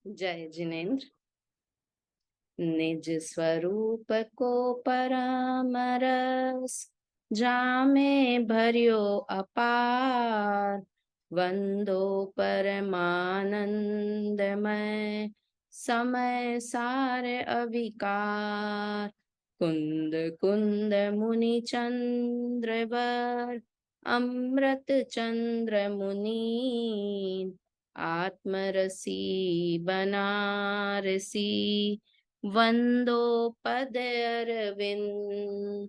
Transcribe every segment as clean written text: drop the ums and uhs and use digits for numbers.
जय जिनेन्द्र। निज स्वरूप को परामरस, जामे भर्यो अपार। वंदो परमानंदमय, समय सार अविकार। कुंद कुंद मुनि चंद्रवर, अमृत चंद्र मुनि। आत्मरसी बनारसी, वंदो पद अरविंद।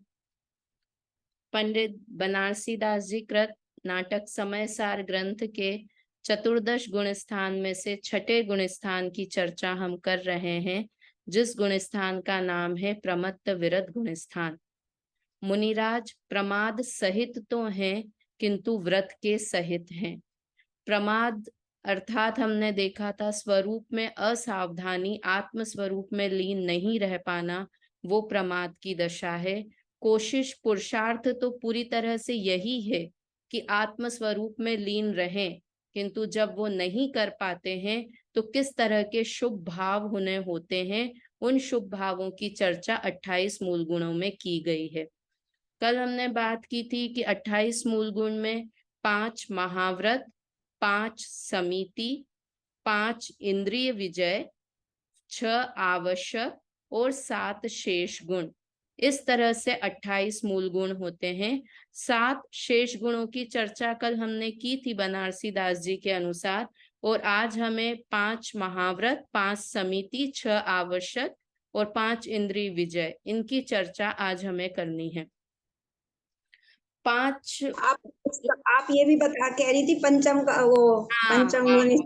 पंडित बनारसी दास जी कृत नाटक समय सार ग्रंथ के चतुर्दश गुण स्थान में से छठे गुण स्थान की चर्चा हम कर रहे हैं, जिस गुण स्थान का नाम है प्रमत्त विरत गुण स्थान। मुनिराज प्रमाद सहित तो हैं, किंतु व्रत के सहित हैं। प्रमाद अर्थात हमने देखा था स्वरूप में असावधानी, आत्म स्वरूप में लीन नहीं रह पाना, वो प्रमाद की दशा है। कोशिश पुरुषार्थ तो पूरी तरह से यही है कि आत्म स्वरूप में लीन रहें, किंतु जब वो नहीं कर पाते हैं तो किस तरह के शुभ भाव उन्हें होते हैं, उन शुभ भावों की चर्चा 28 मूल गुणों में की गई है। कल हमने बात की थी कि 28 मूल गुण में 5 महाव्रत, 5 समिति, 5 इंद्रिय विजय, 6 आवश्यक और 7 शेष गुण, इस तरह से 28 मूल गुण होते हैं। 7 शेष गुणों की चर्चा कल हमने की थी बनारसी दास जी के अनुसार, और आज हमें 5 महाव्रत, 5 समिति, 6 आवश्यक और 5 इंद्रिय विजय, इनकी चर्चा आज हमें करनी है। 5 आप ये भी बता कह रही थी पंचम का वो पंचम गुण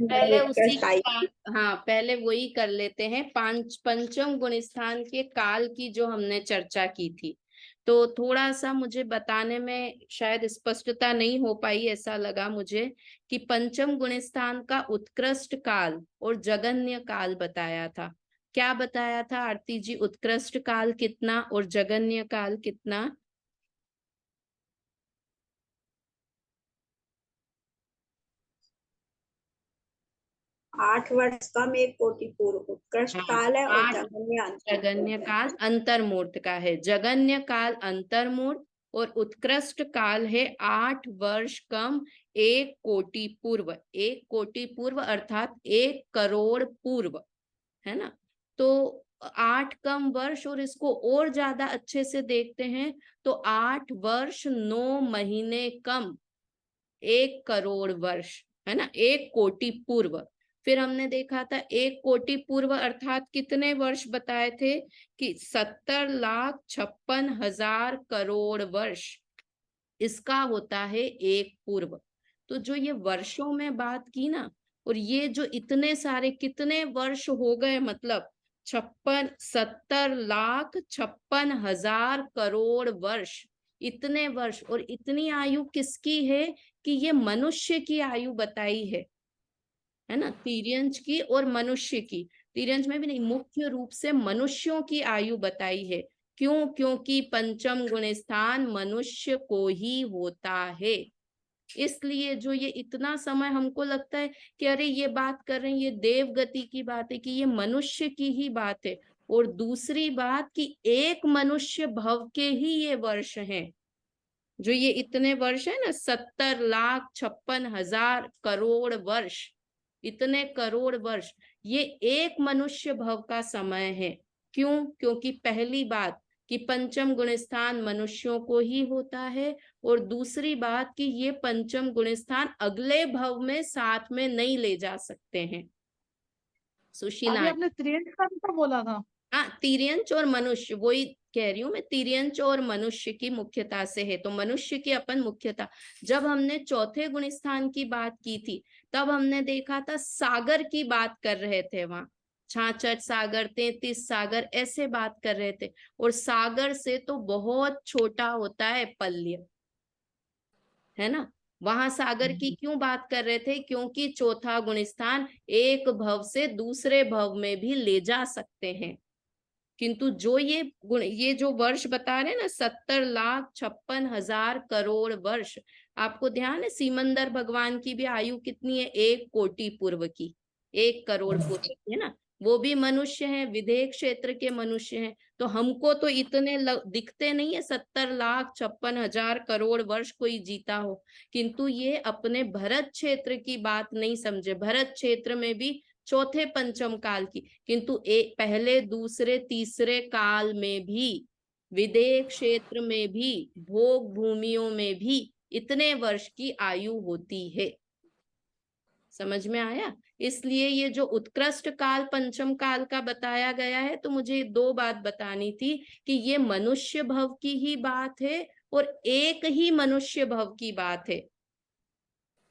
पहले उसी की बात, हाँ पहले वही कर लेते हैं। पंचम गुण स्थान के काल की जो हमने चर्चा की थी, तो थोड़ा सा मुझे बताने में शायद स्पष्टता नहीं हो पाई, ऐसा लगा मुझे कि पंचम गुण स्थान का उत्कृष्ट काल और जगन्य काल बताया था। क्या बताया था आरती जी? उत्कृष्ट काल कितना और जगन्य काल कितना? 8 वर्ष कम 1 कोटि पूर्व उत्कृष्ट काल है, और 8 जगन्य काल अंतर्मूर्त का है। जगन्य काल अंतर्मूर्त और उत्कृष्ट काल है 8 वर्ष कम 1 कोटि पूर्व। 1 कोटि पूर्व अर्थात 1 करोड़ पूर्व, है ना। तो 8 कम वर्ष, और इसको और ज्यादा अच्छे से देखते हैं तो 8 वर्ष 9 महीने कम 1 करोड़ वर्ष, है ना। 1 कोटि पूर्व। फिर हमने देखा था 1 कोटि पूर्व अर्थात कितने वर्ष बताए थे कि 70,56,000 करोड़ वर्ष, इसका होता है 1 पूर्व। तो जो ये वर्षों में बात की ना, और ये जो इतने सारे कितने वर्ष हो गए, मतलब 70,56,000 करोड़ वर्ष, इतने वर्ष और इतनी आयु किसकी है कि ये मनुष्य की आयु बताई है ना, तिर्यंच की और मनुष्य की। तिर्यंच में भी नहीं, मुख्य रूप से मनुष्यों की आयु बताई है। क्यों? क्योंकि पंचम गुण स्थान मनुष्य को ही होता है। इसलिए जो ये इतना समय हमको लगता है कि अरे ये बात कर रहे हैं, ये देव गति की बात है, कि ये मनुष्य की ही बात है। और दूसरी बात कि एक मनुष्य भव के ही ये वर्ष हैं, जो ये इतने वर्ष है ना, 70,56,000 करोड़ वर्ष, इतने करोड़ वर्ष, ये एक मनुष्य भव का समय है। क्यों? क्योंकि पहली बात कि पंचम गुण स्थान मनुष्यों को ही होता है, और दूसरी बात कि ये पंचम गुण स्थान अगले भव में साथ में नहीं ले जा सकते हैं। सुशीला, अभी आपने त्रियंश का भी तो बोला था। हाँ, तिर्यंच और मनुष्य, वही कह रही हूँ मैं, तिर्यंच और मनुष्य की मुख्यता से है। तो मनुष्य की अपन मुख्यता, जब हमने चौथे गुण स्थान की बात की थी तब हमने देखा था सागर की बात कर रहे थे, वहां 66 सागर, 33 सागर, ऐसे बात कर रहे थे। और सागर से तो बहुत छोटा होता है पल्य, है ना। वहां सागर की क्यों बात कर रहे थे? क्योंकि चौथा गुण स्थान एक भव से दूसरे भव में भी ले जा सकते हैं। किंतु जो ये गुण, ये जो वर्ष बता रहे हैं ना, 70,56,000 करोड़ वर्ष, आपको ध्यान है सीमंदर भगवान की भी आयु कितनी है? 1 कोटि पूर्व की, 1 करोड़ पूर्व की, है ना। वो भी मनुष्य हैं, विदेह क्षेत्र के मनुष्य हैं। तो हमको तो इतने दिखते नहीं है 70,56,000 करोड़ वर्ष कोई जीता हो, किंतु ये अपने भरत क्षेत्र की बात नहीं समझे। भरत क्षेत्र में भी चौथे पंचम काल की, किंतु पहले दूसरे तीसरे काल में भी, विदेह क्षेत्र में भी, भोग भूमियों में भी इतने वर्ष की आयु होती है। समझ में आया? इसलिए ये जो उत्कृष्ट काल पंचम काल का बताया गया है, तो मुझे 2 बात बतानी थी कि ये मनुष्य भव की ही बात है और एक ही मनुष्य भव की बात है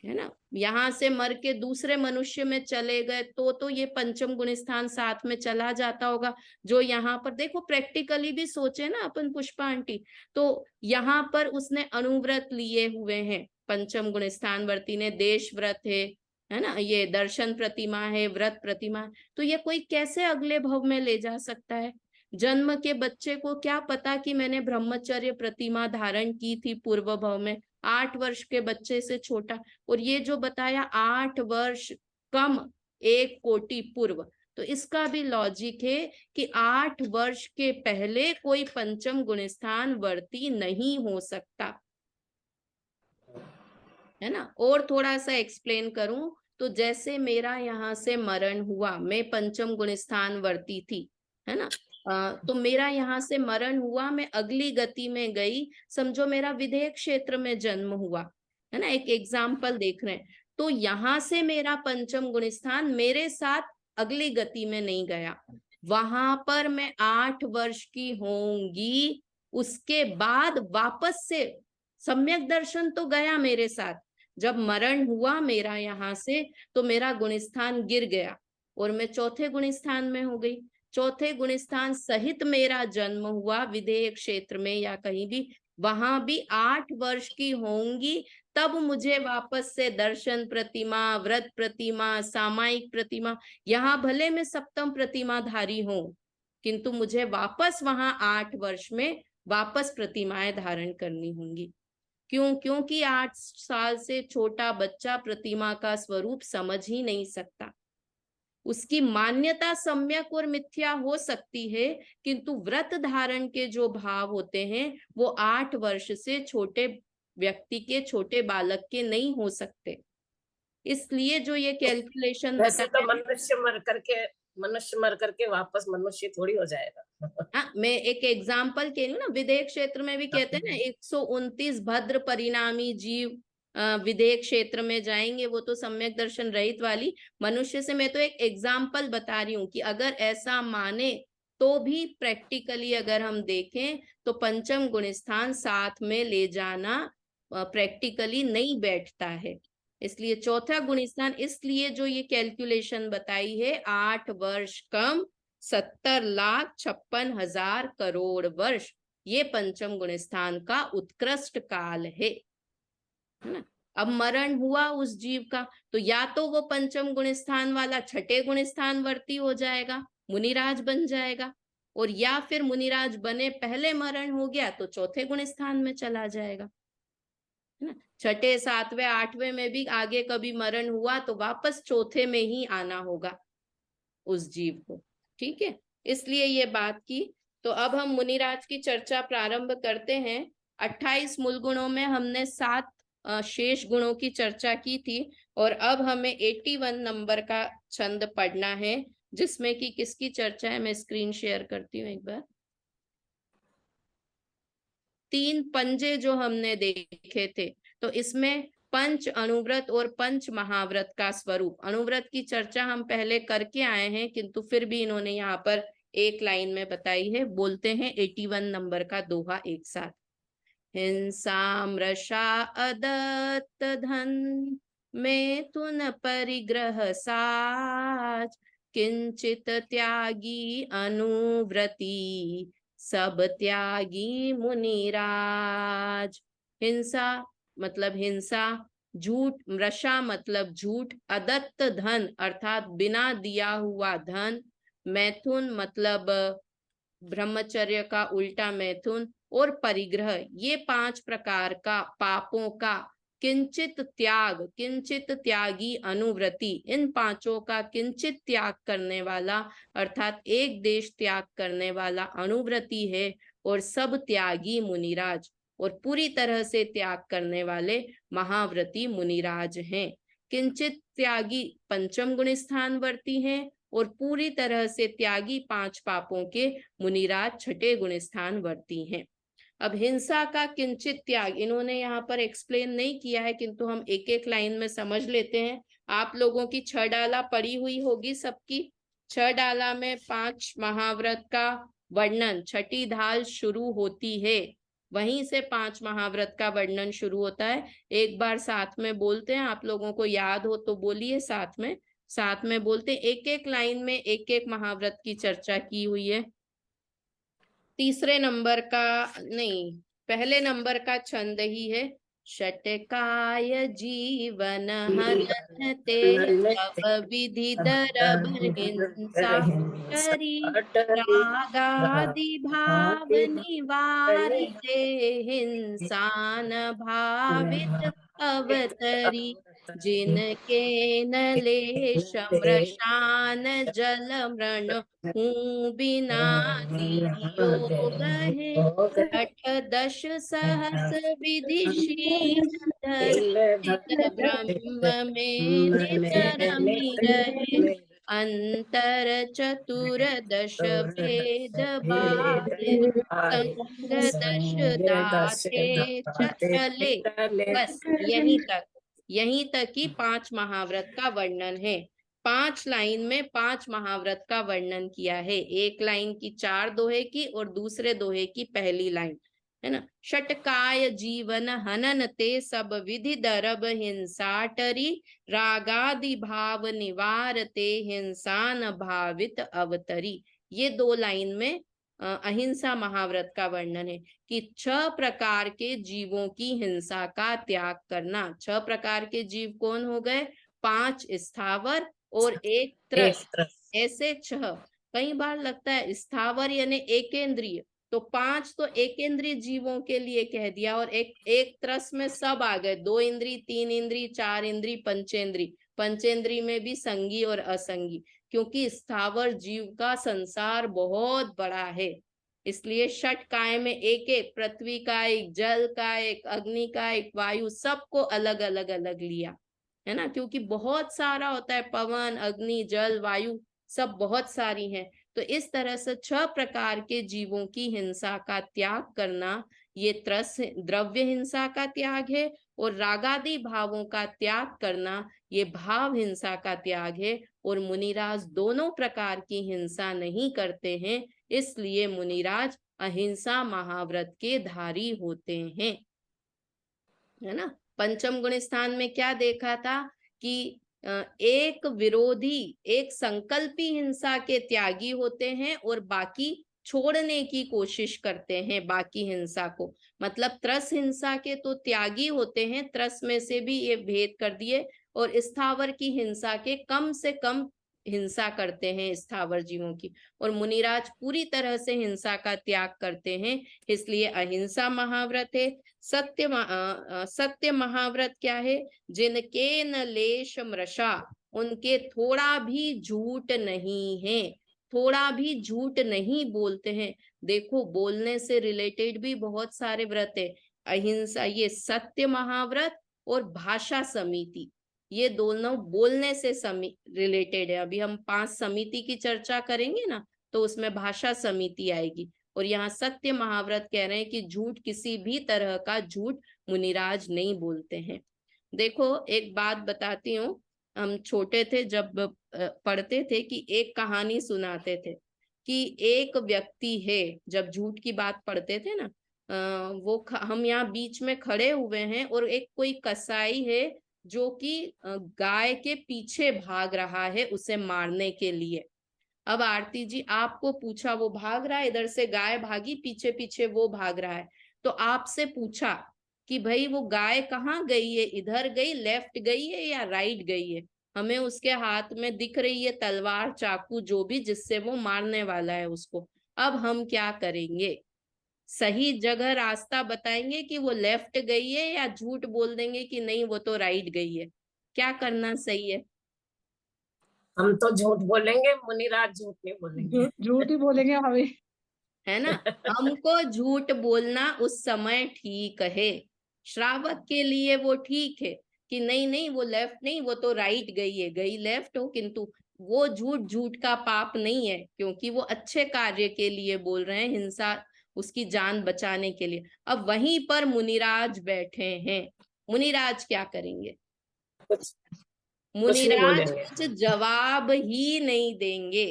ना। यहां से मर के दूसरे मनुष्य में चले गए तो ये पंचम गुण स्थान साथ में चला जाता होगा। जो यहाँ पर देखो प्रैक्टिकली भी सोचे ना अपन, पुष्पा आंटी, तो यहाँ पर उसने अनुव्रत लिए हुए हैं, पंचम गुण स्थान वर्ती ने, देश व्रत है ना, ये दर्शन प्रतिमा है, व्रत प्रतिमा। तो ये कोई कैसे अगले भव में ले जा सकता है? जन्म के बच्चे को क्या पता कि मैंने ब्रह्मचर्य प्रतिमा धारण की थी पूर्व भव में, 8 वर्ष के बच्चे से छोटा। और ये जो बताया 8 वर्ष कम 1 कोटि पूर्व, तो इसका भी लॉजिक है कि 8 वर्ष के पहले कोई पंचम गुणस्थान वर्ती नहीं हो सकता, है ना। और थोड़ा सा एक्सप्लेन करूं तो जैसे मेरा यहाँ से मरण हुआ, मैं पंचम गुणस्थान वर्ती थी, है ना, तो मेरा यहाँ से मरण हुआ, मैं अगली गति में गई, समझो मेरा विदेह क्षेत्र में जन्म हुआ, है ना, एक एग्जाम्पल देख रहे हैं। तो यहाँ से मेरा पंचम गुणस्थान मेरे साथ अगली गति में नहीं गया, वहां पर मैं 8 वर्ष की होंगी, उसके बाद वापस से सम्यक दर्शन तो गया मेरे साथ। जब मरण हुआ मेरा यहाँ से, तो मेरा गुणस्थान गिर गया और मैं चौथे गुणस्थान में हो गई। चौथे गुणस्थान सहित मेरा जन्म हुआ विदेह क्षेत्र में या कहीं भी, वहां भी 8 वर्ष की होंगी, तब मुझे वापस से दर्शन प्रतिमा, व्रत प्रतिमा, सामायिक प्रतिमा, यहाँ भले मैं सप्तम प्रतिमाधारी हूं, किंतु मुझे वापस वहां 8 वर्ष में वापस प्रतिमाएं धारण करनी होंगी। क्यों? क्योंकि 8 साल से छोटा बच्चा प्रतिमा का स्वरूप समझ ही नहीं सकता। उसकी मान्यता सम्यक और मिथ्या हो सकती है, किंतु व्रत धारण के जो भाव होते हैं वो 8 वर्ष से छोटे व्यक्ति के, छोटे बालक के नहीं हो सकते। इसलिए जो ये कैलकुलेशन वैसे तो बताया, मनुष्य मर करके वापस मनुष्य थोड़ी हो जाएगा। हाँ, मैं एक एग्जाम्पल के लिए ना, विदेह क्षेत्र में भी कहते हैं ना 129 भद्र परिणामी जीव विदेह क्षेत्र में जाएंगे, वो तो सम्यक दर्शन रहित वाली मनुष्य से। मैं तो एक एग्जाम्पल बता रही हूँ कि अगर ऐसा माने तो भी प्रैक्टिकली अगर हम देखें तो पंचम गुणस्थान साथ में ले जाना प्रैक्टिकली नहीं बैठता है। इसलिए चौथा गुणस्थान, इसलिए जो ये कैलकुलेशन बताई है 8 वर्ष कम 70,56,000 करोड़ वर्ष, ये पंचम गुणस्थान का उत्कृष्ट काल है ना। अब मरण हुआ उस जीव का, तो या तो वो पंचम गुणस्थान वाला छठे गुणस्थान वर्ती हो जाएगा, मुनिराज बन जाएगा, और या फिर मुनिराज बने पहले मरण हो गया तो चौथे गुणस्थान में चला जाएगा, है ना। छठे, सातवें, आठवें में भी आगे कभी मरण हुआ तो वापस चौथे में ही आना होगा उस जीव को, ठीक है। इसलिए ये बात की। तो अब हम मुनिराज की चर्चा प्रारंभ करते हैं। 28 मूल गुणों में हमने 7 शेष गुणों की चर्चा की थी, और अब हमें 81 नंबर का छंद पढ़ना है, जिसमें कि किसकी चर्चा है, मैं स्क्रीन शेयर करती हूँ एक बार। 3 पंजे जो हमने देखे थे, तो इसमें पंच अनुव्रत और पंच महाव्रत का स्वरूप, अनुव्रत की चर्चा हम पहले करके आए हैं, किंतु फिर भी इन्होंने यहाँ पर एक लाइन में बताई है। बोलते हैं 81 नंबर का दोहा एक साथ। हिंसा मृषा अदत्त धन, मैथुन परिग्रह साज, किंचित त्यागी अनुव्रती, सब त्यागी मुनिराज। हिंसा मतलब हिंसा, झूठ, मृषा मतलब झूठ, अदत्त धन अर्थात बिना दिया हुआ धन, मैथुन मतलब ब्रह्मचर्य का उल्टा मैथुन, और परिग्रह, ये 5 प्रकार का पापों का किंचित त्याग, किंचित त्यागी अनुव्रति, इन पांचों का किंचित त्याग करने वाला अर्थात एक देश त्याग करने वाला अनुव्रति है, और सब त्यागी मुनिराज, और पूरी तरह से त्याग करने वाले महाव्रती मुनिराज हैं। किंचित त्यागी पंचम गुण स्थान वर्ती हैं, और पूरी तरह से त्यागी 5 पापों के मुनिराज छठे गुण स्थान वर्ती हैं। अब हिंसा का किंचित त्याग इन्होंने यहाँ पर एक्सप्लेन नहीं किया है, किंतु हम एक एक लाइन में समझ लेते हैं। आप लोगों की 6 डाला पड़ी हुई होगी सबकी। 6 डाला में 5 महाव्रत का वर्णन, छठी ढाल शुरू होती है, वहीं से 5 महाव्रत का वर्णन शुरू होता है। एक बार साथ में बोलते हैं, आप लोगों को याद हो तो बोलिए, साथ में बोलते हैं। एक एक लाइन में एक एक महाव्रत की चर्चा की हुई है। तीसरे नंबर का नहीं, पहले नंबर का छंद ही है, षटकाय जीवन हरन ते तव विधि दरब हिंसा करी, रागादि भाव निवारते हिंसान भावित अवतरी, जिनके न लेश मृषान जल मृण हूँ बिनाती योग है, 8-10 सहस विधिशील ब्रह्म में निचरमी रहे, अंतर चतुर्दश भेद बाधिर, संग 10 दाते चले। बस यहीं तक ही 5 महाव्रत का वर्णन है। 5 लाइन में 5 महाव्रत का वर्णन किया है। एक लाइन की 4 दोहे की और दूसरे दोहे की पहली लाइन, है ना। षटकाय जीवन हनन ते सब विधि दरब हिंसा टरी, रागादि भाव निवारते हिंसान भावित अवतरी। ये 2 लाइन में अहिंसा महाव्रत का वर्णन है कि 6 प्रकार के जीवों की हिंसा का त्याग करना। 6 प्रकार के जीव कौन हो गए? 5 स्थावर और 1 त्रस, ऐसे 6। कई बार लगता है स्थावर यानी एकेंद्रिय, तो 5 तो एकेंद्रिय जीवों के लिए कह दिया, और एक त्रस में सब आ गए, 2 इंद्री, 3 इंद्री, 4 इंद्री, पंचेंद्री। पंचेंद्री में भी संगी और असंगी, क्योंकि स्थावर जीव का संसार बहुत बड़ा है। इसलिए षट काय में एक एक, पृथ्वी का एक, जल का एक, अग्नि का एक, वायु, सबको अलग अलग अलग लिया, है ना, क्योंकि बहुत सारा होता है, पवन, अग्नि, जल, वायु, सब बहुत सारी हैं। तो इस तरह से 6 प्रकार के जीवों की हिंसा का त्याग करना, ये त्रस द्रव्य हिंसा का त्याग है, और रागादि भावों का त्याग करना, ये भाव हिंसा का त्याग है। और मुनिराज दोनों प्रकार की हिंसा नहीं करते हैं, इसलिए मुनिराज अहिंसा महाव्रत के धारी होते हैं, है ना। पंचम गुण स्थान में क्या देखा था कि एक विरोधी, एक संकल्पी हिंसा के त्यागी होते हैं, और बाकी छोड़ने की कोशिश करते हैं बाकी हिंसा को। मतलब त्रस हिंसा के तो त्यागी होते हैं, त्रस में से भी ये भेद कर दिए, और स्थावर की हिंसा के कम से कम हिंसा करते हैं स्थावर जीवों की, और मुनिराज पूरी तरह से हिंसा का त्याग करते हैं, इसलिए अहिंसा महाव्रत है। सत्य महाव्रत क्या है? जिनके न लेश मृषा, उनके थोड़ा भी झूठ नहीं है, थोड़ा भी झूठ नहीं बोलते हैं। देखो, बोलने से रिलेटेड भी बहुत सारे व्रत है। अहिंसा, ये सत्य महाव्रत और भाषा समिति, ये दोनों बोलने से रिलेटेड है। अभी हम 5 समिति की चर्चा करेंगे ना, तो उसमें भाषा समिति आएगी। और यहाँ सत्य महाव्रत कह रहे हैं कि झूठ, किसी भी तरह का झूठ मुनिराज नहीं बोलते हैं। देखो, एक बात बताती हूँ, हम छोटे थे जब पढ़ते थे कि एक कहानी सुनाते थे कि एक व्यक्ति है, जब झूठ की बात पढ़ते थे ना, हम यहाँ बीच में खड़े हुए हैं, और एक कोई कसाई है जो कि गाय के पीछे भाग रहा है उसे मारने के लिए। अब आरती जी, आपको पूछा, वो भाग रहा है, इधर से गाय भागी, पीछे पीछे वो भाग रहा है, तो आपसे पूछा कि भाई वो गाय कहाँ गई है, इधर गई, लेफ्ट गई है या राइट गई है? हमें उसके हाथ में दिख रही है तलवार, चाकू, जो भी, जिससे वो मारने वाला है उसको। अब हम क्या करेंगे? सही जगह रास्ता बताएंगे कि वो लेफ्ट गई है, या झूठ बोल देंगे कि नहीं वो तो राइट गई है? क्या करना सही है? हम तो झूठ बोलेंगे, मुनिराज झूठ नहीं बोलेंगे। झूठ ही बोलेंगे हमें। है ना? हमको झूठ बोलना उस समय ठीक है, श्रावक के लिए वो ठीक है कि नहीं नहीं वो लेफ्ट नहीं, वो तो राइट गई है, गई लेफ्ट हो, किंतु वो झूठ झूठ का पाप नहीं है, क्योंकि वो अच्छे कार्य के लिए बोल रहे हैं, हिंसा, उसकी जान बचाने के लिए। अब वहीं पर मुनिराज बैठे हैं, मुनिराज क्या करेंगे? कुछ नहीं मुनिराज बोलेंगे। कुछ जवाब ही नहीं देंगे।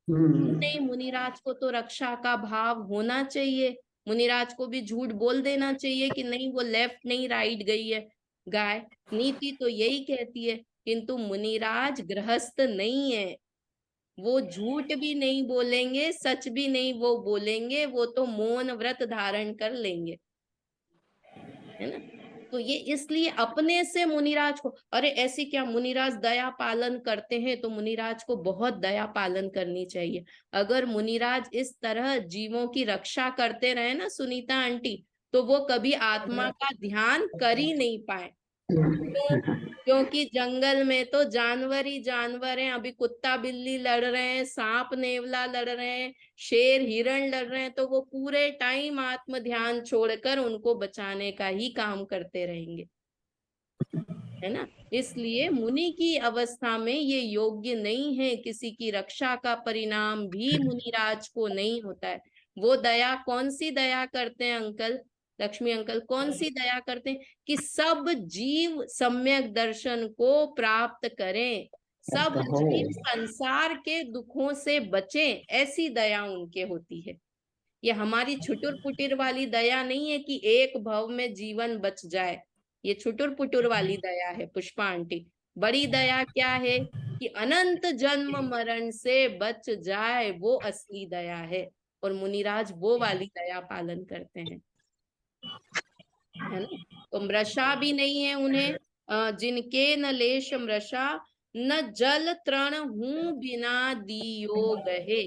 नहीं, हम्म। मुनिराज को तो रक्षा का भाव होना चाहिए, मुनिराज को भी झूठ बोल देना चाहिए कि नहीं वो लेफ्ट नहीं राइट गई है गाय, नीति तो यही कहती है। किंतु मुनिराज गृहस्थ नहीं है, वो झूठ भी नहीं बोलेंगे, सच भी नहीं वो बोलेंगे, वो तो मौन व्रत धारण कर लेंगे, है ना? तो ये इसलिए अपने से मुनिराज को, अरे ऐसी क्या, मुनिराज दया पालन करते हैं तो मुनिराज को बहुत दया पालन करनी चाहिए। अगर मुनिराज इस तरह जीवों की रक्षा करते रहे ना सुनीता आंटी, तो वो कभी आत्मा का ध्यान कर ही नहीं पाए। क्यों? क्योंकि जंगल में तो जानवर ही जानवर हैं, अभी कुत्ता बिल्ली लड़ रहे हैं, सांप नेवला लड़ रहे हैं, शेर हिरण लड़ रहे हैं, तो वो पूरे टाइम आत्म ध्यान छोड़कर उनको बचाने का ही काम करते रहेंगे, है ना? इसलिए मुनि की अवस्था में ये योग्य नहीं है, किसी की रक्षा का परिणाम भी मुनिराज को नहीं होता है। वो दया कौन सी दया करते हैं अंकल, लक्ष्मी अंकल, कौन सी दया करते हैं? कि सब जीव सम्यक दर्शन को प्राप्त करें, सब जीव संसार के दुखों से बचें, ऐसी दया उनके होती है। ये हमारी छुटुर पुटिर वाली दया नहीं है कि एक भव में जीवन बच जाए, ये छुटुर पुटुर वाली दया है पुष्पा आंटी। बड़ी दया क्या है? कि अनंत जन्म मरण से बच जाए, वो असली दया है। और मुनिराज वो वाली दया पालन करते हैं, है ना? तो मृषा भी नहीं है उन्हें, जिनके न लेश मृषा, न जल तृण हूं बिना दियो गहे।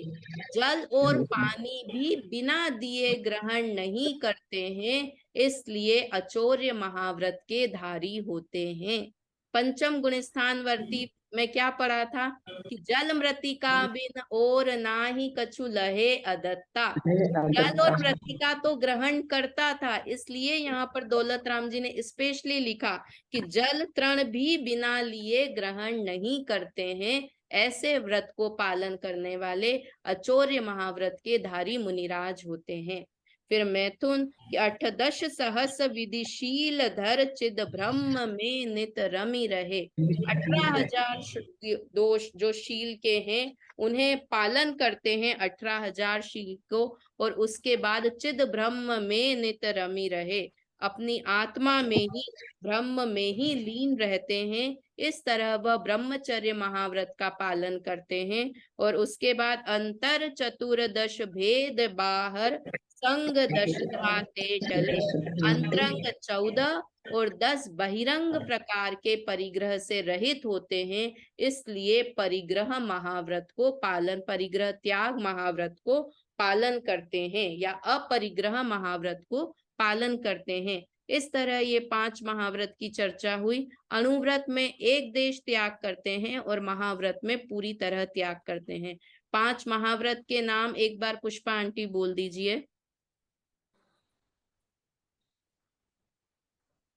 जल और पानी भी बिना दिए ग्रहण नहीं करते हैं, इसलिए अचौर्य महाव्रत के धारी होते हैं। पंचम गुण स्थान वर्ती में क्या पढ़ा था? कि जल मृतिका बिन और ना ही कछु लहे अदत्ता। जल और मृतिका तो ग्रहण करता था, इसलिए यहाँ पर दौलत राम जी ने स्पेशली लिखा कि जल तृण भी बिना लिए ग्रहण नहीं करते हैं, ऐसे व्रत को पालन करने वाले अचौर्य महाव्रत के धारी मुनिराज होते हैं। फिर मैथुन कि 18 सहस विधिशील धर चिद ब्रह्म में नित रमी रहे। 18,000 दोष जो शील के हैं उन्हें पालन करते हैं, 18,000 शील को, और उसके बाद चिद ब्रह्म में नित रमी रहे, अपनी आत्मा में ही, ब्रह्म में ही लीन रहते हैं। इस तरह वह ब्रह्मचर्य महाव्रत का पालन करते हैं। और उसके बाद अंतर चतुर्दश भेद बाहर संग दश धाते टले, अंतरंग 14 और 10 बहिरंग प्रकार के परिग्रह से रहित होते हैं, इसलिए परिग्रह महाव्रत को पालन, परिग्रह त्याग महाव्रत को पालन करते हैं, या अपरिग्रह महाव्रत को पालन करते हैं। इस तरह ये 5 महाव्रत की चर्चा हुई। अणुव्रत में एक देश त्याग करते हैं और महाव्रत में पूरी तरह त्याग करते हैं। 5 महाव्रत के नाम एक बार पुष्पा आंटी बोल दीजिए।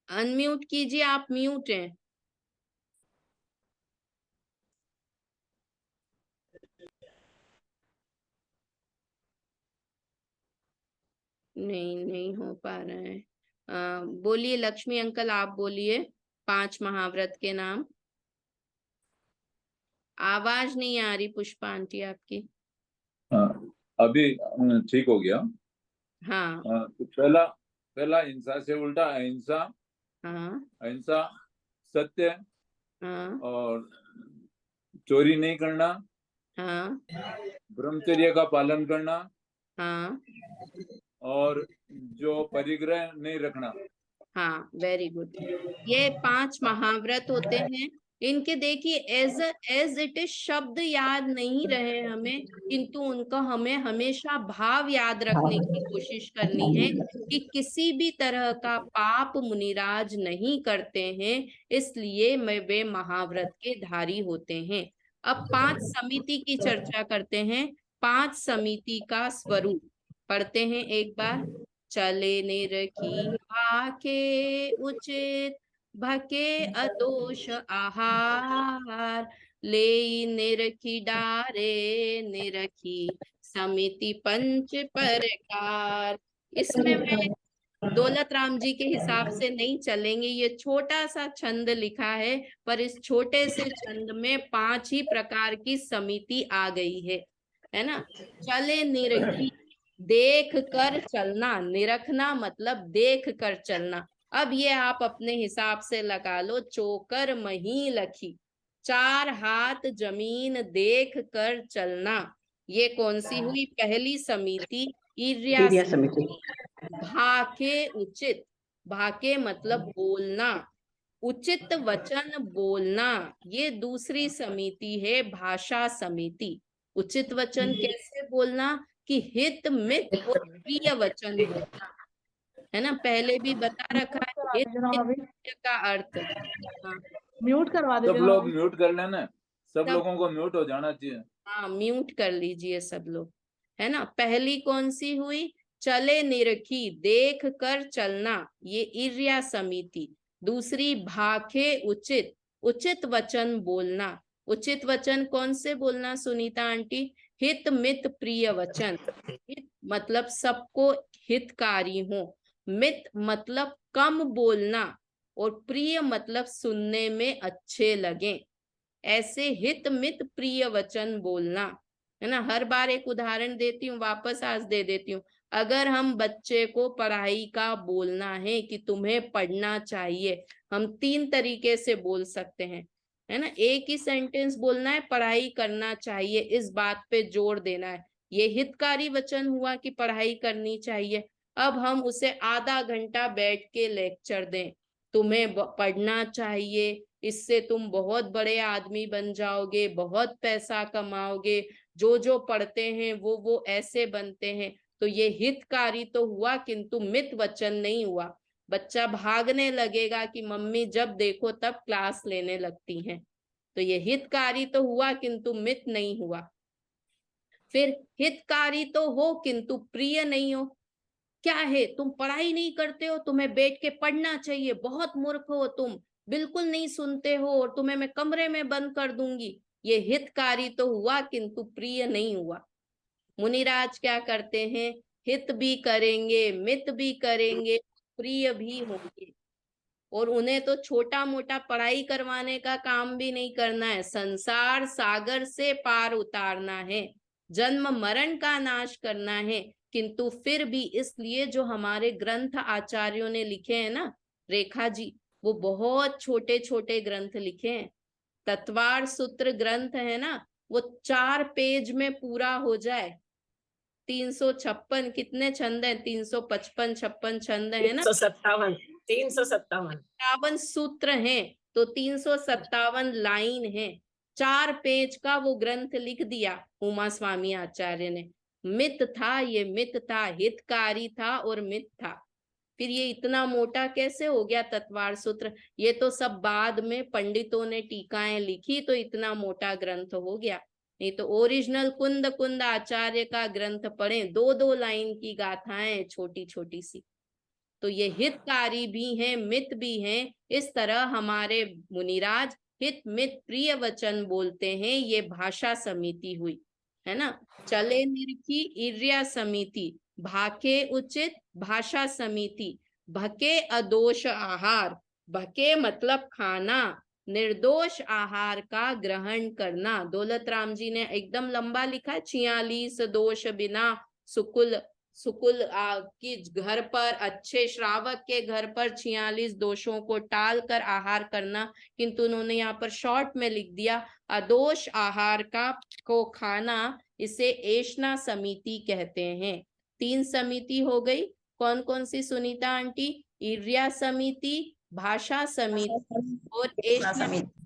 अनम्यूट कीजिए, आप म्यूट हैं। नहीं, नहीं हो पा रहे हैं। बोलिए लक्ष्मी अंकल, आप बोलिए 5 महाव्रत के नाम। आवाज नहीं आ रही पुष्पा आंटी आपकी। अभी ठीक हो गया। हाँ तो पहला हिंसा से उल्टा अहिंसा, हाँ अहिंसा सत्य हाँ और चोरी नहीं करना, हाँ ब्रह्मचर्य का पालन करना, हाँ और जो परिग्रह नहीं रखना। हाँ, वेरी गुड। ये 5 महाव्रत होते हैं। इनके देखिए एज इट इज शब्द याद नहीं रहे हमें, किंतु उनका हमें हमेशा भाव याद रखने की कोशिश करनी है कि किसी भी तरह का पाप मुनिराज नहीं करते हैं, इसलिए वे महाव्रत के धारी होते हैं। अब 5 समिति की चर्चा करते हैं। 5 समिति का स्वरूप पढ़ते हैं एक बार। चले निरखी भाके उचित, भके अदोष आहार, ले निरखी डारे निरखी, समिति पंच प्रकार। इसमें मैं दौलत राम जी के हिसाब से नहीं चलेंगे, ये छोटा सा छंद लिखा है, पर इस छोटे से छंद में 5 ही प्रकार की समिति आ गई है ना। चले निरखी, देख कर चलना, निरखना मतलब देख कर चलना। अब ये आप अपने हिसाब से लगा लो। चोकर मही लखी, 4 हाथ जमीन देख कर चलना, ये कौन सी हुई? पहली समिति ईर्ष्या समिति। भाके उचित, भाके मतलब बोलना, उचित वचन बोलना, ये दूसरी समिति है भाषा समिति। उचित वचन कैसे बोलना? कि हित मित और प्रिय वचन बोलना, है ना। पहले भी बता रखा है हित मित का अर्थ। हाँ, म्यूट करवा सब दीजिए लोग म्यूट कर लेना, सब लोगों को म्यूट हो जाना चाहिए। हाँ, म्यूट कर लीजिए सब लोग, है ना। पहली कौन सी हुई? चले निरखी, देख कर चलना, ये ईर्ष्या समिति। दूसरी भाखे उचित, उचित वचन बोलना। उचित वचन कौन से बोलना सुनीता आंटी? हित मित प्रिय वचन। हित मतलब सबको हितकारी हो, मित मतलब कम बोलना, और प्रिय मतलब सुनने में अच्छे लगे। ऐसे हित मित प्रिय वचन बोलना, है ना। हर बार एक उदाहरण देती हूँ, वापस आज दे देती हूँ। अगर हम बच्चे को पढ़ाई का बोलना है कि तुम्हें पढ़ना चाहिए, हम 3 तरीके से बोल सकते हैं, है ना। एक ही सेंटेंस बोलना है, पढ़ाई करना चाहिए, इस बात पे जोर देना है, ये हितकारी वचन हुआ कि पढ़ाई करनी चाहिए। अब हम उसे आधा घंटा बैठ के लेक्चर दें, तुम्हें पढ़ना चाहिए, इससे तुम बहुत बड़े आदमी बन जाओगे, बहुत पैसा कमाओगे, जो जो पढ़ते हैं वो ऐसे बनते हैं, तो ये हितकारी तो हुआ किंतु मित वचन नहीं हुआ। बच्चा भागने लगेगा कि मम्मी जब देखो तब क्लास लेने लगती हैं, तो ये हितकारी तो हुआ किंतु मित नहीं हुआ। फिर हितकारी तो हो किंतु प्रिय नहीं हो। क्या है? तुम पढ़ाई नहीं करते हो, तुम्हें बैठ के पढ़ना चाहिए, बहुत मूर्ख हो तुम, बिल्कुल नहीं सुनते हो, और तुम्हें मैं कमरे में बंद कर दूंगी। ये हितकारी तो हुआ किंतु प्रिय नहीं हुआ। मुनिराज क्या करते हैं? हित भी करेंगे, मित भी करेंगे, प्रिय भी होंगे, और उन्हें तो छोटा मोटा पढ़ाई करवाने का काम भी नहीं करना है, संसार सागर से पार उतारना है, जन्म मरण का नाश करना है। किंतु फिर भी इसलिए जो हमारे ग्रंथ आचार्यों ने लिखे हैं ना, रेखा जी, वो बहुत छोटे छोटे ग्रंथ लिखे हैं। तत्वार सूत्र ग्रंथ है ना, वो 4 पेज में पूरा हो जाए। 356 कितने छंद है? 355 56 छंद है ना, 357 सूत्र हैं, तो 357 लाइन है, 4 पेज का वो ग्रंथ लिख दिया उमा स्वामी आचार्य ने। मित था, ये मित था, हितकारी था और मित था। फिर ये इतना मोटा कैसे हो गया तत्वार सूत्र? ये तो सब बाद में पंडितों ने टीकाएं लिखी तो इतना मोटा ग्रंथ हो गया, नहीं तो ओरिजिनल कुंद कुंद आचार्य का ग्रंथ पढ़े, 2-2 लाइन की गाथाएं छोटी छोटी सी। तो ये हितकारी भी हैं, मित भी हैं। इस तरह हमारे मुनिराज हित मित प्रिय वचन बोलते हैं, ये भाषा समिति हुई, है ना। चले निरखी ईर्ष्या समिति, भाके उचित भाषा समिति, भके अदोष आहार, भके मतलब खाना, निर्दोष आहार का ग्रहण करना। दौलत राम जी ने एकदम लंबा लिखा, 46 दोष बिना सुकुल सुकुल की घर पर, अच्छे श्रावक के घर पर 46 दोषों को टाल कर आहार करना, किंतु उन्होंने यहाँ पर शॉर्ट में लिख दिया अदोष आहार को खाना, इसे ऐष्णा समिति कहते हैं। 3 समिति हो गई, कौन कौन सी सुनीता आंटी? ईर्ष्या समिति, भाषा समिति और ऐष्णा समिति।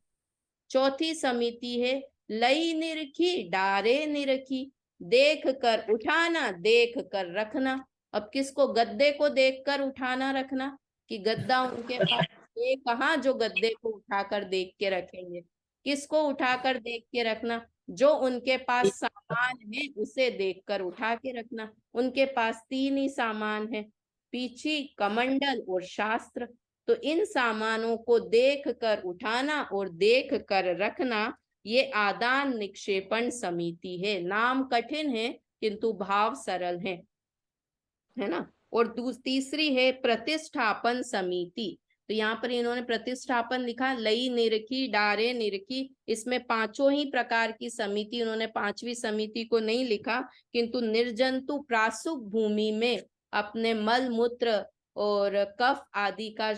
चौथी समिति है लई निरखी डारे निरखी, देख कर उठाना देख कर रखना। अब किसको? गद्दे को देखकर उठाना रखना, कि गद्दा उनके पास ये कहाँ जो गद्दे को उठाकर देख के रखेंगे। किसको उठाकर देख के रखना? जो उनके पास सामान है उसे देखकर उठा के रखना। उनके पास 3 ही सामान है, पीछी, कमंडल और शास्त्र। तो इन सामानों को देख कर उठाना और देख कर रखना, ये आदान निक्षेपण समिति है। नाम कठिन है किंतु भाव सरल है ना। और तीसरी है प्रतिष्ठापन समिति। तो यहाँ पर इन्होंने प्रतिष्ठापन लिखा, लई निरखी डारे निरखी। इसमें 5 ही प्रकार की समिति, उन्होंने 5वीं समिति को नहीं लिखा, किंतु निर्जंतु प्रासुक भूमि में अपने मल मूत्र और कफ आदि का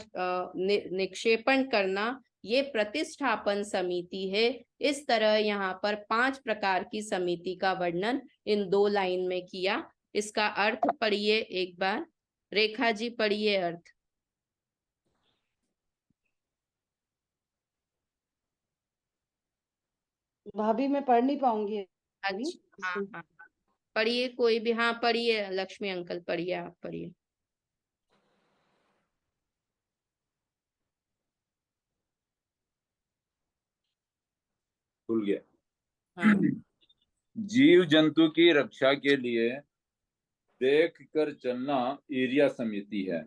निक्षेपण करना, ये प्रतिष्ठापन समिति है। इस तरह यहाँ पर 5 प्रकार की समिति का वर्णन इन 2 लाइन में किया। इसका अर्थ पढ़िए एक बार, रेखा जी पढ़िए अर्थ। भाभी मैं पढ़ नहीं पाऊंगी अभी। अच्छा, हाँ हाँ पढ़िए, कोई भी, हाँ पढ़िए, लक्ष्मी अंकल पढ़िए, आप पढ़िए। भूल गया। हाँ जीव जंतु की रक्षा के लिए देख कर चलना ईर्ष्या समिति है।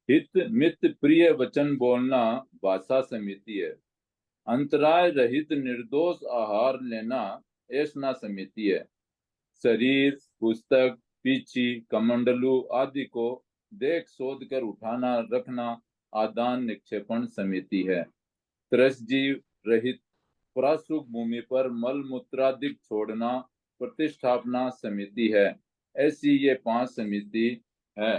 हित मित प्रिय वचन बोलना भाषा समिति है। अंतराय रहित निर्दोष आहार लेना ऐसना समिति है। शरीर, पुस्तक, पीछी, कमंडलू आदि को देख शोध कर उठाना रखना आदान निक्षेपण समिति है। त्रसजीव रहित प्रासुक भूमि पर मल मूत्रादि छोड़ना प्रतिष्ठापना समिति है। ऐसी ये 5 समिति है।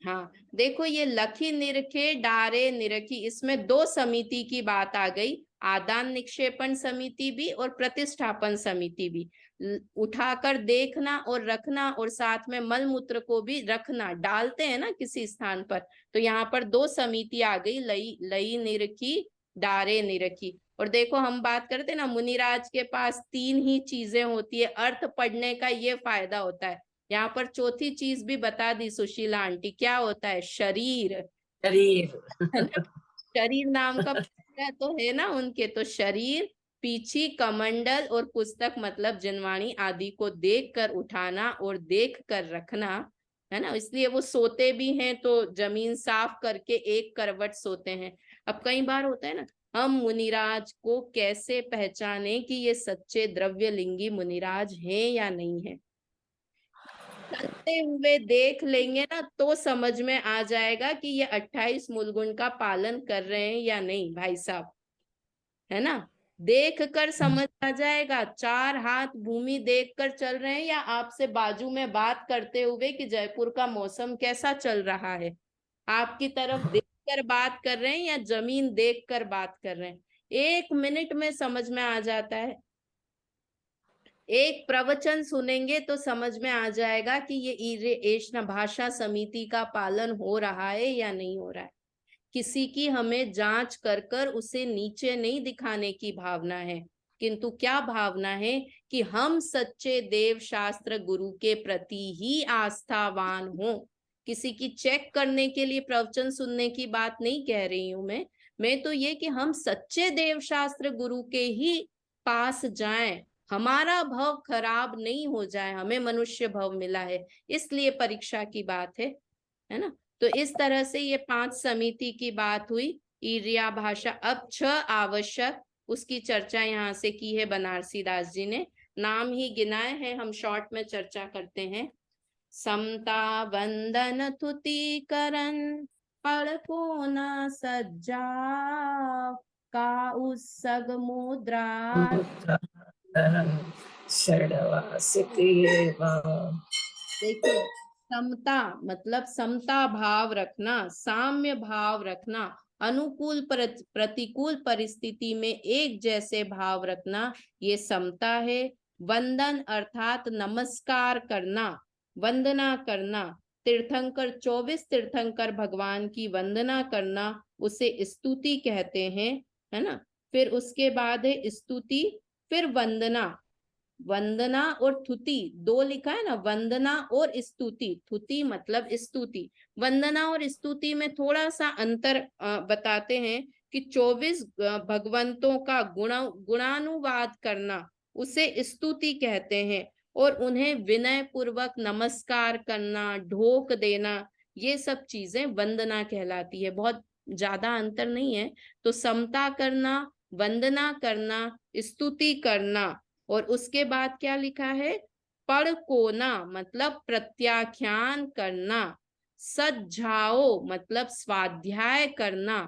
हाँ देखो, ये लखी निरखे डारे निरखी, इसमें 2 समिति की बात आ गई, आदान निक्षेपण समिति भी और प्रतिष्ठापन समिति भी। उठाकर देखना और रखना और साथ में मल मूत्र को भी रखना, डालते हैं ना किसी स्थान पर, तो यहाँ पर 2 समिति आ गई, लई निरखी डारे निरखी। और देखो हम बात करते हैं ना, मुनिराज के पास 3 ही चीजें होती है, अर्थ पढ़ने का ये फायदा होता है। यहाँ पर चौथी चीज भी बता दी सुशीला आंटी, क्या होता है? शरीर, शरीर है ना? शरीर नाम का तो है ना उनके, तो शरीर, पीछी, कमंडल और पुस्तक मतलब जिनवाणी आदि को देख कर उठाना और देख कर रखना, है ना। इसलिए वो सोते भी हैं तो जमीन साफ करके एक करवट सोते हैं। अब कई बार होता है ना, हम मुनिराज को कैसे पहचाने कि ये सच्चे द्रव्यलिंगी मुनिराज हैं या नहीं है? चलते हुए देख लेंगे ना तो समझ में आ जाएगा कि ये 28 मूलगुण का पालन कर रहे हैं या नहीं भाई साहब, है ना। देख कर समझ आ जाएगा। 4 हाथ भूमि देख कर चल रहे हैं या आपसे बाजू में बात करते हुए कि जयपुर का मौसम कैसा चल रहा है, आपकी तरफ देख कर बात कर रहे हैं या जमीन देख कर बात कर रहे हैं, 1 मिनट में समझ में आ जाता है। एक प्रवचन सुनेंगे तो समझ में आ जाएगा कि ये एषणा भाषा समिति का पालन हो रहा है या नहीं हो रहा है। किसी की हमें जांच कर कर उसे नीचे नहीं दिखाने की भावना है, किंतु क्या भावना है कि हम सच्चे देव शास्त्र गुरु के प्रति ही आस्थावान हो। किसी की चेक करने के लिए प्रवचन सुनने की बात नहीं कह रही हूं मैं तो ये कि हम सच्चे देव शास्त्र गुरु के ही पास जाएं, हमारा भव खराब नहीं हो जाए। हमें मनुष्य भव मिला है इसलिए परीक्षा की बात है ना। तो इस तरह से ये 5 समिति की बात हुई। ईर्ष्या भाषा। अब 6 आवश्यक, उसकी चर्चा यहाँ से की है बनारसी दास जी ने, नाम ही गिनाए हैं, हम शॉर्ट में चर्चा करते हैं। समता वंदन तुति करन पड़ को न सज्जा का उस सग मुद्रा देखिए, समता मतलब समता भाव रखना, साम्य भाव रखना, अनुकूल प्रतिकूल परिस्थिति में एक जैसे भाव रखना, ये समता है। वंदन अर्थात नमस्कार करना, वंदना करना। तीर्थंकर 24 तीर्थंकर भगवान की वंदना करना उसे स्तुति कहते हैं, है ना। फिर उसके बाद है स्तुति, फिर वंदना। वंदना और थुति दो लिखा है ना, वंदना और स्तुति। थुति मतलब स्तुति। वंदना और स्तुति में थोड़ा सा अंतर बताते हैं कि 24 भगवंतों का गुणानुवाद करना उसे स्तुति कहते हैं, और उन्हें विनय पूर्वक नमस्कार करना, ढोक देना, ये सब चीजें वंदना कहलाती है। बहुत ज्यादा अंतर नहीं है। तो समता करना, वंदना करना, स्तुति करना। और उसके बाद क्या लिखा है, पढ़कोना मतलब प्रत्याख्यान करना, सज्जाओ मतलब स्वाध्याय करना,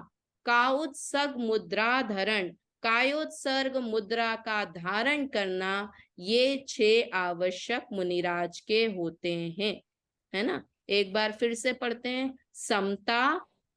कायोत्सर्ग मुद्रा धारण, कायोत्सर्ग मुद्रा का धारण करना, ये 6 आवश्यक मुनिराज के होते हैं, है ना। एक बार फिर से पढ़ते हैं। समता,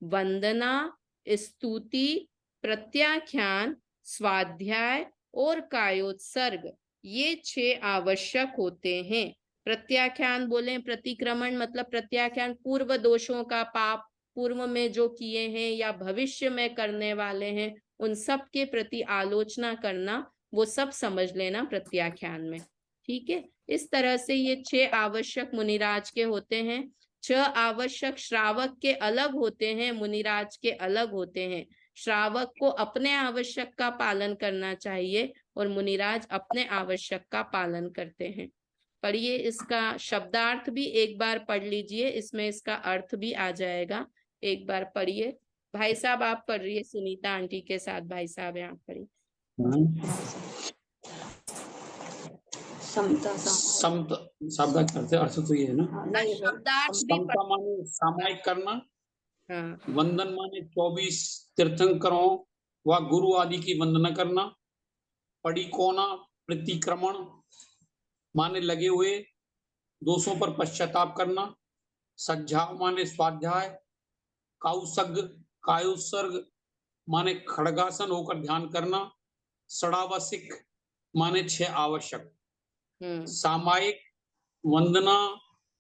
वंदना, स्तुति, प्रत्याख्यान, स्वाध्याय और कायोत्सर्ग, ये 6 आवश्यक होते हैं। प्रत्याख्यान बोले, प्रतिक्रमण मतलब प्रत्याख्यान पूर्व दोषों का, पाप पूर्व में जो किए हैं या भविष्य में करने वाले हैं उन सब के प्रति आलोचना करना, वो सब समझ लेना प्रत्याख्यान में। ठीक है, इस तरह से ये 6 आवश्यक मुनिराज के होते हैं। 6 आवश्यक श्रावक के अलग होते हैं, मुनिराज के अलग होते हैं। श्रावक को अपने आवश्यक का पालन करना चाहिए और मुनिराज अपने आवश्यक का पालन करते हैं। पढ़िए, इसका शब्दार्थ भी एक बार पढ़ लीजिए, इसमें इसका अर्थ भी आ जाएगा। एक बार पढ़िए। भाई साहब आप पढ़ रही है, सुनीता आंटी के साथ भाई साहब यहाँ पढ़िए। समता शब्द करते अर्थ तो ये है ना, शब्दार्थ भी समता माने सामायिक करना, हाँ। वंदन माने 24 तीर्थंकरों व गुरु आदि की वंदना करना, पढ़कोना प्रतिक्रमण माने लगे हुए दोषों पर पश्चाताप करना, सज्जाव माने स्वाध्याय, कायोत्सर्ग माने खड़गासन होकर ध्यान करना, षडावसिक माने 6 आवश्यक, सामायिक, वंदना,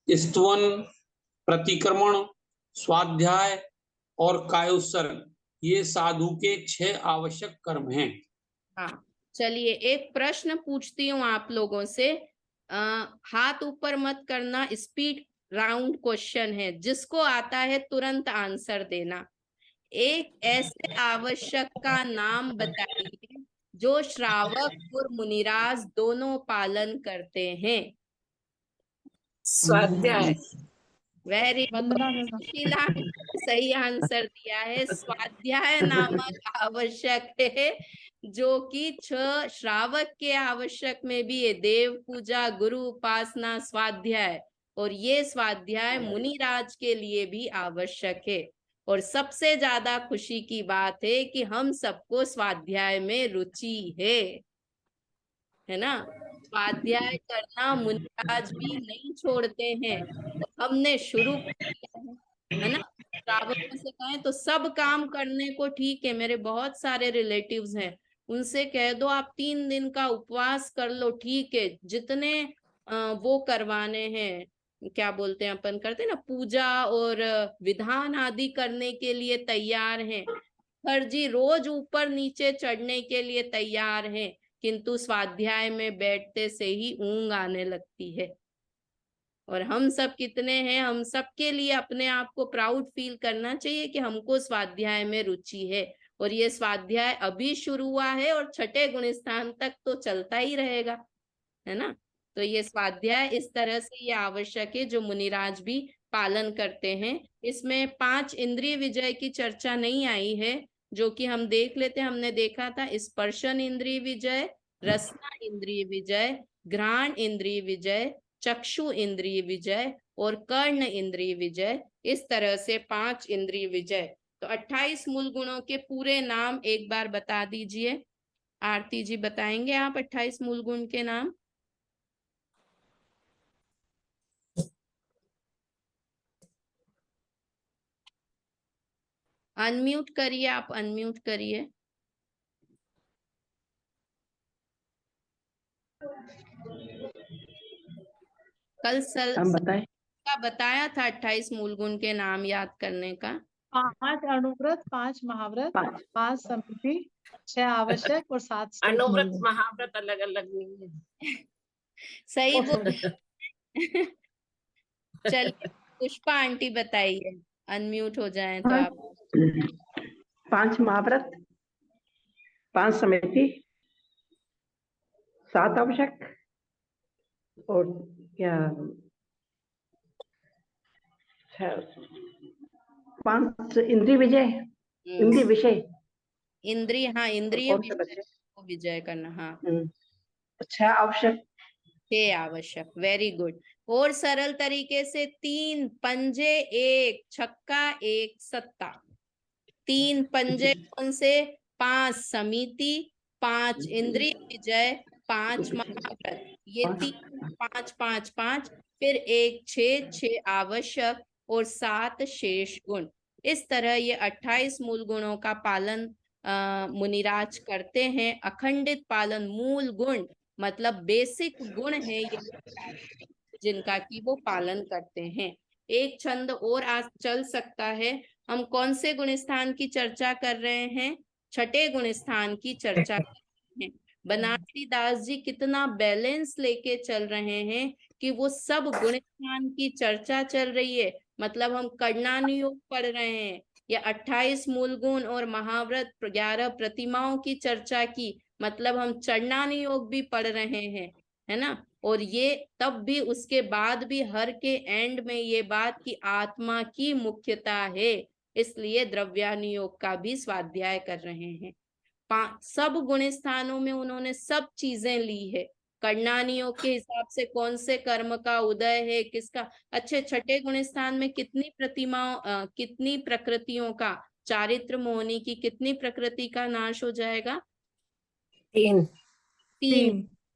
स्तवन, प्रतिक्रमण, स्वाध्याय और कायोत्सर्ग, ये साधु के 6 आवश्यक कर्म हैं। हाँ, चलिए एक प्रश्न पूछती हूँ आप लोगों से। हाथ ऊपर मत करना, स्पीड राउंड क्वेश्चन है, जिसको आता है तुरंत आंसर देना। एक ऐसे आवश्यक का नाम बताइए जो श्रावक और मुनिराज दोनों पालन करते हैं। स्वाध्याय। वेरी शीला सही आंसर दिया है। स्वाध्याय नामक आवश्यक है, जो कि 6 श्रावक के आवश्यक में भी है। देव पूजा, गुरु उपासना, स्वाध्याय, और ये स्वाध्याय मुनिराज के लिए भी आवश्यक है। और सबसे ज्यादा खुशी की बात है कि हम सबको स्वाध्याय में रुचि है ना। स्वाध्याय करना मुनिराज भी नहीं छोड़ते हैं, हमने शुरू किया है ना। श्रावकों से कहें तो सब काम करने को ठीक है, मेरे बहुत सारे रिलेटिव्स हैं, उनसे कह दो आप 3 दिन का उपवास कर लो, ठीक है। जितने वो करवाने हैं, क्या बोलते हैं अपन करते हैं ना, पूजा और विधान आदि करने के लिए तैयार हैं। हर जी रोज ऊपर नीचे चढ़ने के लिए तैयार हैं, किंतु स्वाध्याय में बैठते से ही ऊंग आने लगती है। और हम सब कितने हैं, हम सब के लिए अपने आप को प्राउड फील करना चाहिए कि हमको स्वाध्याय में रुचि है। और ये स्वाध्याय अभी शुरू हुआ है और 6ठे गुणस्थान तक तो चलता ही रहेगा, है ना। तो ये स्वाध्याय इस तरह से ये आवश्यक है जो मुनिराज भी पालन करते हैं। इसमें 5 इंद्रिय विजय की चर्चा नहीं आई है, जो कि हम देख लेते हैं। हमने देखा था स्पर्शन इंद्रिय विजय, रसना इंद्रिय विजय, घ्राण इंद्रिय विजय, चक्षु इंद्रिय विजय और कर्ण इंद्रिय विजय। इस तरह से 5 इंद्रिय विजय। तो 28 मूल गुणों के पूरे नाम एक बार बता दीजिए। आरती जी बताएंगे आप 28 मूल गुण के नाम। अनम्यूट करिए, आप अनम्यूट करिए। कल का बताया था 28 मूल गुण के नाम याद करने का। 5 अनुव्रत, 5 महाव्रत, 5 समिति, 6 आवश्यक और 7 अनुव्रत मूलगुण। महाव्रत अलग अलग नहीं है। सही बोल। चलिए पुष्पा आंटी बताइए, अनम्यूट हो जाएं तो आप। 5 महाव्रत, 5 समिति, 7 आवश्यक और क्या 5 इंद्रिय विजय, इंद्रिय विषय, इंद्रिय, हाँ इंद्रिय कौन सा बचे? को विजय करना, हाँ 6 आवश्यक, 6 आवश्यक, वेरी गुड। और सरल तरीके से 3 पंजे, 1 छक्का, 1 सत्ता। 3 पंजे कौन से? 5 समिति, 5 इंद्रिय विजय, 5 महाव्रत, ये 3 5 5 5, फिर 1 6 6 आवश्यक और 7 शेष गुण। इस तरह ये 28 मूल गुणों का पालन मुनिराज करते हैं। अखंडित पालन, मूल गुण मतलब बेसिक गुण है ये जिनका कि वो पालन करते हैं। एक छंद और आज चल सकता है। हम कौन से गुण स्थान की चर्चा कर रहे हैं? छठे गुण स्थान की चर्चा कर रहे हैं। बनारसी दास जी कितना बैलेंस लेके चल रहे हैं कि वो सब गुण स्थान की चर्चा चल रही है, मतलब हम कर्णानुयोग पढ़ रहे हैं, या 28 मूल गुण और महाव्रत 11 प्रतिमाओं की चर्चा की, मतलब हम चरणानुयोग भी पढ़ रहे हैं, है ना। और ये तब भी, उसके बाद भी हर के एंड में ये बात कि आत्मा की मुख्यता है, इसलिए द्रव्यानुयोग का भी स्वाध्याय कर रहे हैं। सब गुण स्थानों में उन्होंने सब चीजें ली है। कर्णानुयोग के हिसाब से कौन से कर्म का उदय है, किसका। अच्छे, छठे गुण स्थान में कितनी प्रतिमाओं कितनी प्रकृतियों का, चारित्र मोहनी की कितनी प्रकृति का नाश हो जाएगा? 3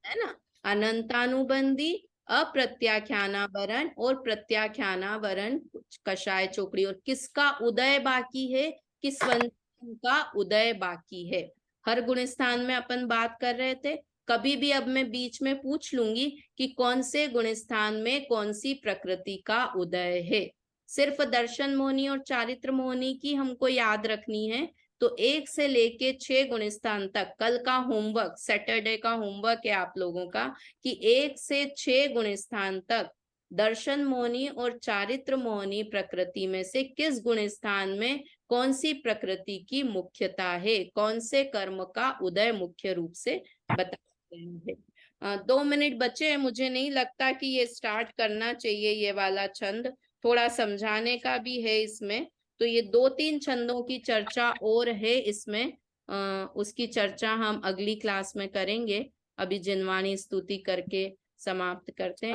है ना। अनंतानुबंधी, अप्रत्याख्यानावरण और प्रत्याख्यानावरण कषाय चोकड़ी। और किसका उदय बाकी है? कि स्वंतन का उदय बाकी है। हर गुण स्थान में अपन बात कर रहे थे। कभी भी अब मैं बीच में पूछ लूंगी कि कौन से गुण स्थान में कौन सी प्रकृति का उदय है। सिर्फ दर्शन मोहनी और चारित्र मोहनी की हमको याद रखनी है। तो 1 से लेके 6 गुण स्थान तक कल का होमवर्क, सैटरडे का होमवर्क है आप लोगों का, कि 1 से 6 गुण स्थान तक दर्शन मोहनी और चारित्र मोहनी प्रकृति में से किस गुण स्थान में कौन सी प्रकृति की मुख्यता है, कौन से कर्म का उदय मुख्य रूप से बताते हैं। 2 मिनट बचे हैं। मुझे नहीं लगता कि ये स्टार्ट करना चाहिए, ये वाला छंद थोड़ा समझाने का भी है इसमें। तो ये 2-3 छंदों की चर्चा और है इसमें, उसकी चर्चा हम अगली क्लास में करेंगे। अभी जिनवाणी स्तुति करके समाप्त करते हैं।